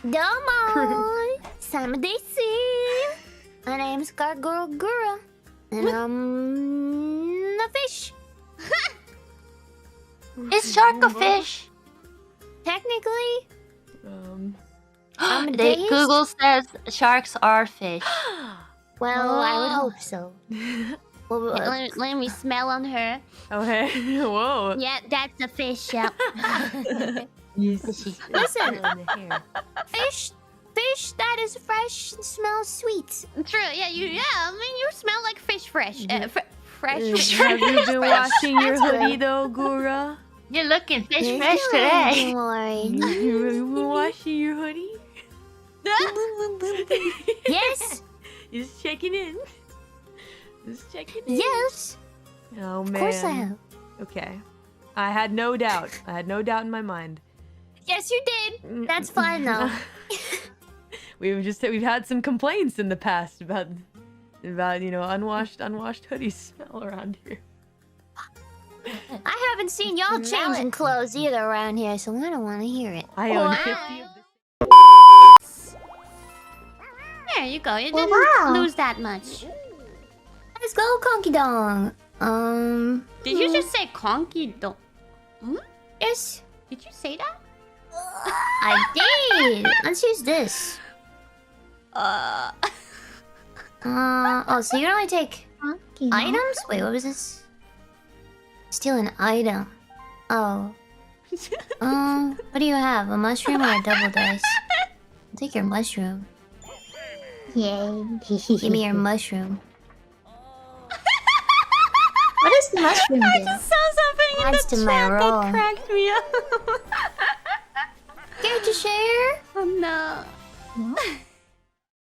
Domo! Samadesi! My name's Gargoyle Gura. And I'm a fish. Is shark a fish? Technically, I'm a deist. Google says sharks are fish. Well, I would hope so. Well, let me smell on her. Okay. Whoa. Yeah, that's a fish. Yeah. Fishy. Listen, fish that is fresh and smells sweet. True. Yeah. I mean, you smell like fish fresh. Fresh. Have you been washing your hoodie though, Gura? You're looking fish fresh today. You been washing your hoodie? Yes. Just checking in. Just checking in. Yes. Oh man. Of course I have. Okay. I had no doubt. I had no doubt in my mind. Yes, you did. That's fine though. We've had some complaints in the past about unwashed hoodies smell around here. I haven't seen y'all changing clothes either around here, so I don't want to hear it. I own 50 of this. There you go. You didn't lose that much. Let's go, Conky Dong. Did you just say conky dong? Yes. Did you say that? I did. Let's use this. Oh, so you only take items? Wait, what was this? Steal an item. Oh. What do you have? A mushroom or a double dice? I'll take your mushroom. Yay. Give me your mushroom. What does the mushroom I do? just saw something in Adds the to my chat roll. that cracked me up. Care to share? Oh no. What?